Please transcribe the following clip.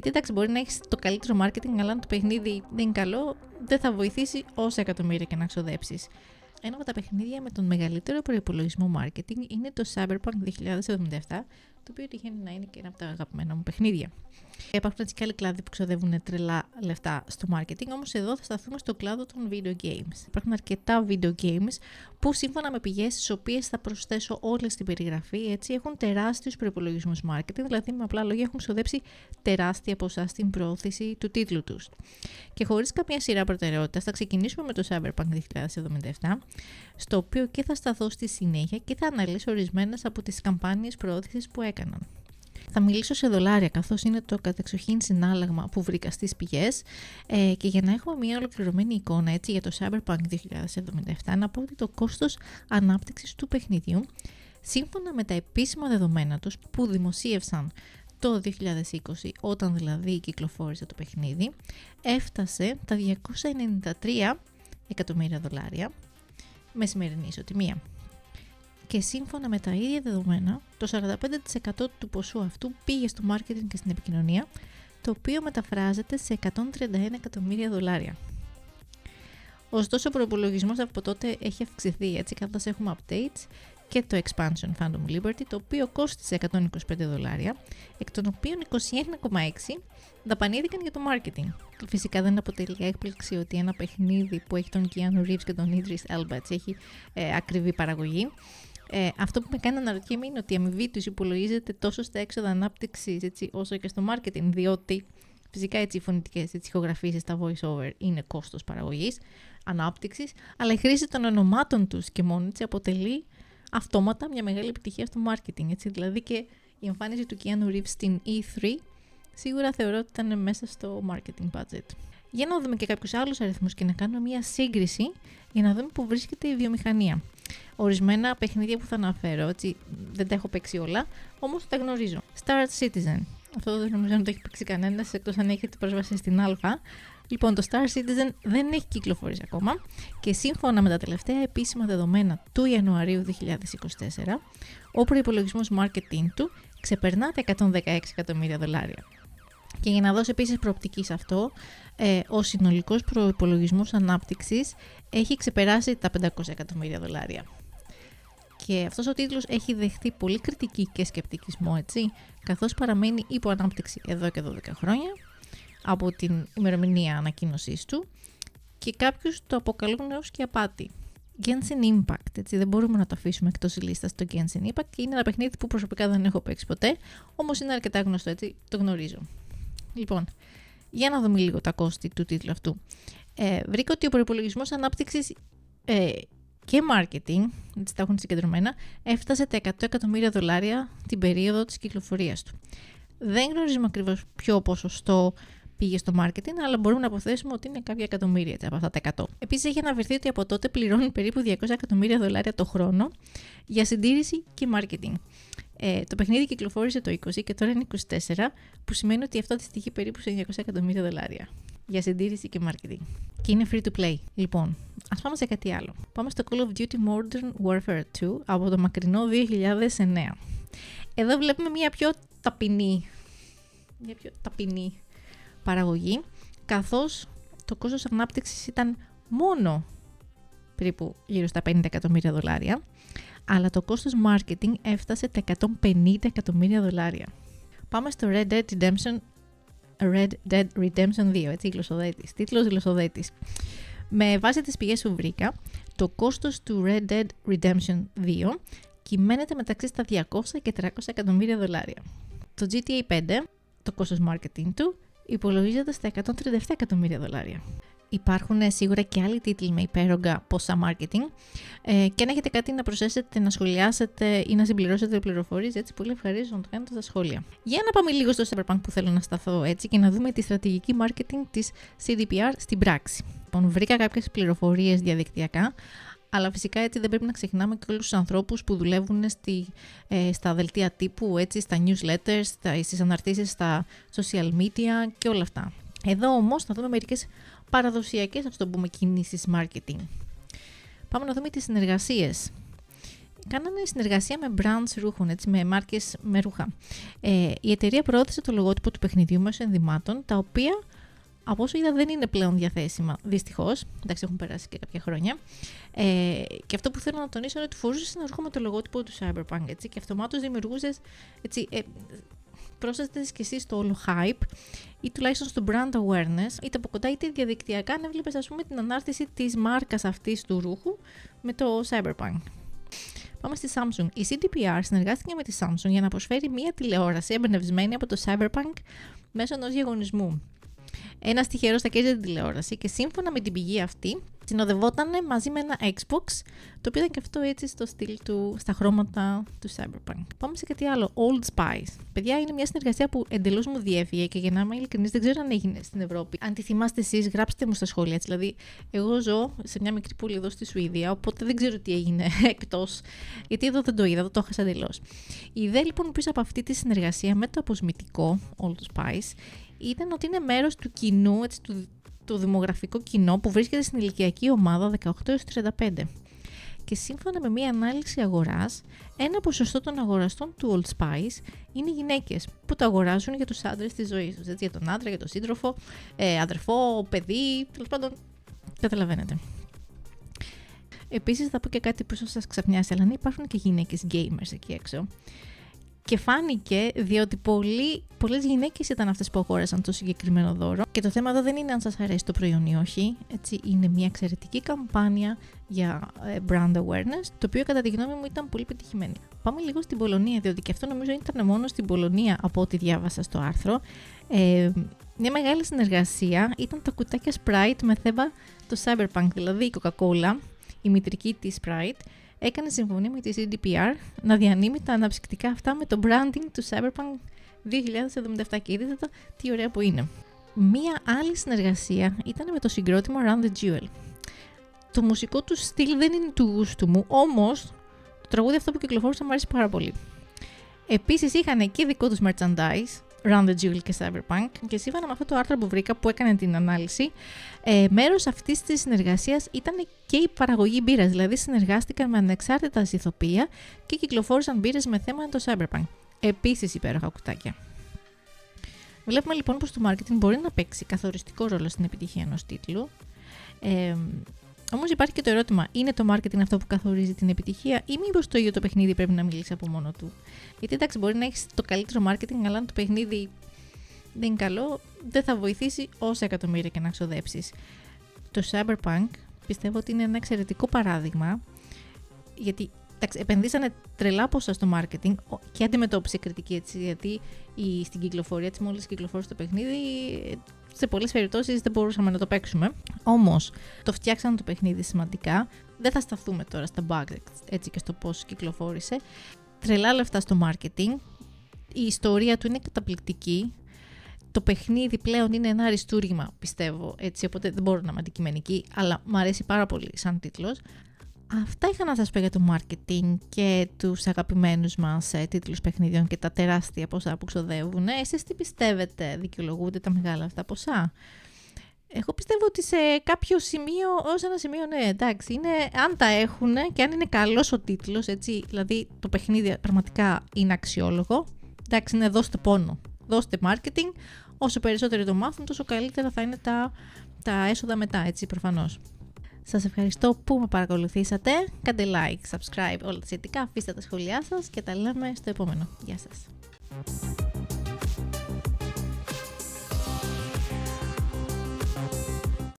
Γιατί εντάξει, μπορεί να έχεις το καλύτερο marketing, αλλά αν το παιχνίδι δεν είναι καλό, δεν θα βοηθήσει όσα εκατομμύρια και να ξοδέψεις. Ένα από τα παιχνίδια με τον μεγαλύτερο προϋπολογισμό marketing είναι το Cyberpunk 2077, το οποίο τυχαίνει να είναι και ένα από τα αγαπημένα μου παιχνίδια. Υπάρχουν έτσι και άλλοι κλάδοι που ξοδεύουν τρελά λεφτά στο marketing, όμως εδώ θα σταθούμε στο κλάδο των video games. Υπάρχουν αρκετά video games που σύμφωνα με πηγές στις οποίες θα προσθέσω όλες στην περιγραφή, έτσι έχουν τεράστιους προϋπολογισμούς marketing, δηλαδή με απλά λόγια έχουν ξοδέψει τεράστια ποσά στην προώθηση του τίτλου τους. Και χωρίς καμία σειρά προτεραιότητας θα ξεκινήσουμε με το Cyberpunk 2077, στο οποίο και θα σταθώ στη συνέχεια και θα αναλύσω ορισμένες από τις καμπάνιες προώθησης που έκαναν. Θα μιλήσω σε δολάρια, καθώς είναι το κατεξοχήν συνάλλαγμα που βρήκα στις πηγές, και για να έχουμε μια ολοκληρωμένη εικόνα έτσι, για το Cyberpunk 2077, να πω ότι το κόστος ανάπτυξης του παιχνιδιού, σύμφωνα με τα επίσημα δεδομένα τους που δημοσίευσαν το 2020, όταν δηλαδή κυκλοφόρησε το παιχνίδι, έφτασε τα $293 εκατομμύρια με σημερινή ισοτιμία. Και σύμφωνα με τα ίδια δεδομένα, το 45% του ποσού αυτού πήγε στο marketing και στην επικοινωνία, το οποίο μεταφράζεται σε $131 εκατομμύρια. Ωστόσο, ο προϋπολογισμός από τότε έχει αυξηθεί, έτσι, καθώς έχουμε updates και το expansion Phantom Liberty, το οποίο κόστισε $125, εκ των οποίων 21,6 δαπανήθηκαν για το marketing. Φυσικά δεν αποτελεί έκπληξη ότι ένα παιχνίδι που έχει τον Keanu Reeves και τον Idris Elba έχει ακριβή παραγωγή. Αυτό που με κάνει να αναρωτιέμαι είναι ότι η αμοιβή τους υπολογίζεται τόσο στα έξοδα ανάπτυξης όσο και στο marketing, διότι φυσικά έτσι οι φωνητικές ηχογραφήσεις, τα voice-over είναι κόστος παραγωγής, ανάπτυξης, αλλά η χρήση των ονομάτων τους και μόνο έτσι αποτελεί αυτόματα μια μεγάλη επιτυχία στο marketing. Έτσι. Δηλαδή και η εμφάνιση του Keanu Reeves στην E3 σίγουρα θεωρώ ότι ήταν μέσα στο marketing budget. Για να δούμε και κάποιους άλλους αριθμούς και να κάνουμε μια σύγκριση για να δούμε που βρίσκεται η βιομηχανία. Ορισμένα παιχνίδια που θα αναφέρω, έτσι, δεν τα έχω παίξει όλα, όμως τα γνωρίζω. Star Citizen. Αυτό δεν νομίζω να το έχει παίξει κανένας, εκτός αν έχετε πρόσβαση στην Α. Λοιπόν, το Star Citizen δεν έχει κυκλοφορήσει ακόμα και σύμφωνα με τα τελευταία επίσημα δεδομένα του Ιανουαρίου 2024, ο προϋπολογισμός marketing του ξεπερνά τα $116 εκατομμύρια. Και για να δώσω επίσης προοπτική σε αυτό, ο συνολικός προϋπολογισμός ανάπτυξης έχει ξεπεράσει τα $500 εκατομμύρια. Και αυτός ο τίτλος έχει δεχθεί πολύ κριτική και σκεπτικισμό, έτσι, καθώς παραμένει υπό ανάπτυξη εδώ και 12 χρόνια από την ημερομηνία ανακοίνωσής του και κάποιους το αποκαλούν έως και απάτη. Genshin Impact, έτσι, δεν μπορούμε να το αφήσουμε εκτός λίστας το Genshin Impact και είναι ένα παιχνίδι που προσωπικά δεν έχω παίξει ποτέ, όμως είναι αρκετά γνωστό, έτσι, το γνωρίζω. Λοιπόν, για να δούμε λίγο τα κόστη του τίτλου αυτού. Βρήκα ότι ο προϋπολογισμός ανάπτυξης και marketing, έτσι τα έχουν συγκεντρωμένα, έφτασε τα $100 εκατομμύρια την περίοδο της κυκλοφορίας του. Δεν γνωρίζουμε ακριβώς ποιο ποσοστό πήγε στο marketing, αλλά μπορούμε να αποθέσουμε ότι είναι κάποια εκατομμύρια από αυτά τα 100. Επίσης, έχει αναφερθεί ότι από τότε πληρώνει περίπου $200 εκατομμύρια το χρόνο για συντήρηση και marketing. Το παιχνίδι κυκλοφόρησε το 20 και τώρα είναι 24, που σημαίνει ότι αυτό αντιστοιχεί περίπου σε $900 εκατομμύρια για συντήρηση και marketing. Και είναι free to play. Λοιπόν, ας πάμε σε κάτι άλλο. Πάμε στο Call of Duty Modern Warfare 2 από το μακρινό 2009. Εδώ βλέπουμε μια πιο ταπεινή παραγωγή, καθώς το κόστος ανάπτυξης ήταν μόνο περίπου γύρω στα $50 εκατομμύρια, αλλά το κόστος marketing έφτασε τα $150 εκατομμύρια. Πάμε στο Red Dead Redemption 2, έτσι, γλωσσοδέτης, τίτλος γλωσσοδέτης. Με βάση τις πηγές που βρήκα, το κόστος του Red Dead Redemption 2 κυμαίνεται μεταξύ στα $200 και $300 εκατομμύρια. Το GTA 5, το κόστος marketing του, υπολογίζεται στα $137 εκατομμύρια. Υπάρχουν σίγουρα και άλλοι τίτλοι με υπέρογκα ποσά marketing, και αν έχετε κάτι να προσθέσετε, να σχολιάσετε ή να συμπληρώσετε πληροφορίες, έτσι, πολύ ευχαρίστω να το κάνετε στα σχόλια. Για να πάμε λίγο στο Cyberpunk που θέλω να σταθώ, έτσι, και να δούμε τη στρατηγική marketing της CDPR στην πράξη. Λοιπόν, βρήκα κάποιες πληροφορίες διαδικτυακά, αλλά φυσικά έτσι δεν πρέπει να ξεχνάμε και όλους τους ανθρώπους που δουλεύουν στα δελτία τύπου, έτσι, στα newsletters, στις αναρτήσεις στα social media και όλα αυτά. Εδώ όμως θα δούμε μερικές παραδοσιακές, ας το πούμε, κινήσεις marketing. Πάμε να δούμε τις συνεργασίες. κάνανε συνεργασία με brands ρούχων, έτσι, με μάρκες με ρούχα. Η εταιρεία προώθησε το λογότυπο του παιχνιδιού μέσω ενδυμάτων, τα οποία από όσο είδα δεν είναι πλέον διαθέσιμα, δυστυχώς. Εντάξει, έχουν περάσει και κάποια χρόνια. Και αυτό που θέλω να τονίσω είναι ότι φορούσες ένα ρούχο με το λογότυπο του Cyberpunk, έτσι, και αυτομάτως δημιουργούσες, έτσι, πρόσθετες και εσύ στο όλο hype ή τουλάχιστον στο brand awareness, είτε από κοντά είτε διαδικτυακά, αν έβλεπες, ας πούμε, την ανάρτηση της μάρκας αυτής του ρούχου με το Cyberpunk. Πάμε στη Samsung. Η CDPR συνεργάστηκε με τη Samsung για να προσφέρει μία τηλεόραση εμπνευσμένη από το Cyberpunk μέσω ενός διαγωνισμού. Ένας τυχερός θα κέρδιζε την τηλεόραση και σύμφωνα με την πηγή αυτή συνοδευόταν μαζί με ένα Xbox, το οποίο ήταν και αυτό έτσι στο στυλ του, στα χρώματα του Cyberpunk. Πάμε σε κάτι άλλο. Old Spice. Παιδιά, είναι μια συνεργασία που εντελώς μου διέφυγε και για να είμαι ειλικρινής δεν ξέρω αν έγινε στην Ευρώπη. Αν τη θυμάστε εσείς, γράψτε μου στα σχόλια. Έτσι. Δηλαδή, εγώ ζω σε μια μικρή πόλη εδώ στη Σουηδία, οπότε δεν ξέρω τι έγινε εκτός. Γιατί εδώ δεν το είδα, εδώ το έχασα εντελώς. Η ιδέα λοιπόν πίσω από αυτή τη συνεργασία με το αποσμητικό Old Spice ήταν ότι είναι μέρος του κοινού, έτσι, του δημογραφικό κοινό που βρίσκεται στην ηλικιακή ομάδα 18 έως 35. Και σύμφωνα με μία ανάλυση αγοράς, ένα ποσοστό των αγοραστών του Old Spice είναι γυναίκες που το αγοράζουν για τους άντρες της ζωής τους, έτσι, για τον άντρα, για τον σύντροφο, αδερφό, παιδί, τέλος πάντων, καταλαβαίνετε. Επίσης θα πω και κάτι που ίσως σας ξαφνιάσει, αλλά υπάρχουν και γυναίκες gamers εκεί έξω. Και φάνηκε διότι πολλές γυναίκες ήταν αυτές που αγόρασαν το συγκεκριμένο δώρο. Και το θέμα εδώ δεν είναι αν σας αρέσει το προϊόν ή όχι. Έτσι, είναι μια εξαιρετική καμπάνια για brand awareness, το οποίο κατά τη γνώμη μου ήταν πολύ πετυχημένη. Πάμε λίγο στην Πολωνία, διότι και αυτό νομίζω ήταν μόνο στην Πολωνία από ό,τι διάβασα στο άρθρο. Μια μεγάλη συνεργασία ήταν τα κουτάκια Sprite με θέμα το Cyberpunk, δηλαδή η Coca-Cola, η μητρική της Sprite, έκανε συμφωνία με τη CDPR να διανύμει τα αναψυκτικά αυτά με το branding του Cyberpunk 2077 και είδατε τι ωραία που είναι. Μία άλλη συνεργασία ήταν με το συγκρότημα Run the Jewel. Το μουσικό του στυλ δεν είναι του γούστου μου, όμως το τραγούδι αυτό που κυκλοφόρησε μου αρέσει πάρα πολύ. Επίσης είχαν και δικό τους merchandise, Run the Jewel και Cyberpunk, και σύμφωνα με αυτό το άρθρο που βρήκα που έκανε την ανάλυση, μέρος αυτής της συνεργασίας ήταν και η παραγωγή μπύρας, δηλαδή συνεργάστηκαν με ανεξάρτητα ηθοποιία και κυκλοφόρησαν μπύρες με θέμα το Cyberpunk. Επίσης υπέροχα κουτάκια. Βλέπουμε λοιπόν πως το marketing μπορεί να παίξει καθοριστικό ρόλο στην επιτυχία ενός τίτλου. Όμως υπάρχει και το ερώτημα, είναι το marketing αυτό που καθορίζει την επιτυχία ή μήπως το ίδιο το παιχνίδι πρέπει να μιλήσει από μόνο του? Γιατί εντάξει, μπορεί να έχεις το καλύτερο marketing, αλλά αν το παιχνίδι δεν είναι καλό, δεν θα βοηθήσει όσα εκατομμύρια και να ξοδέψεις. Το Cyberpunk πιστεύω ότι είναι ένα εξαιρετικό παράδειγμα, γιατί εντάξει, επενδύσανε τρελά ποσά στο marketing και αντιμετώπισε κριτική, έτσι, γιατί στην κυκλοφορία, έτσι, μόλις κυκλοφόρησε το παιχνίδι, σε πολλές περιπτώσεις δεν μπορούσαμε να το παίξουμε. Όμως το φτιάξανε το παιχνίδι σημαντικά. Δεν θα σταθούμε τώρα στα bugs, έτσι, και στο πώς κυκλοφόρησε. Τρελά λεφτά στο marketing. Η ιστορία του είναι καταπληκτική. Το παιχνίδι πλέον είναι ένα αριστούργημα, πιστεύω, έτσι, οπότε δεν μπορώ να είμαι αντικειμενική, αλλά μου αρέσει πάρα πολύ σαν τίτλος. Αυτά είχα να σας πω για το marketing και τους αγαπημένους μας τίτλους παιχνιδιών και τα τεράστια ποσά που ξοδεύουν. Εσείς τι πιστεύετε, δικαιολογούνται τα μεγάλα αυτά ποσά? Εγώ πιστεύω ότι σε κάποιο σημείο, ως ένα σημείο, ναι, εντάξει, είναι, αν τα έχουν και αν είναι καλός ο τίτλος, έτσι, δηλαδή το παιχνίδι πραγματικά είναι αξιόλογο, εντάξει, ναι, δώστε πόνο, δώστε marketing, όσο περισσότερο το μάθουν, τόσο καλύτερα θα είναι τα έσοδα μετά, έτσι, προφανώς. Σας ευχαριστώ που με παρακολουθήσατε. Κάντε like, subscribe, όλα τα σχετικά. Αφήστε τα σχόλιά σας και τα λέμε στο επόμενο. Γεια σας.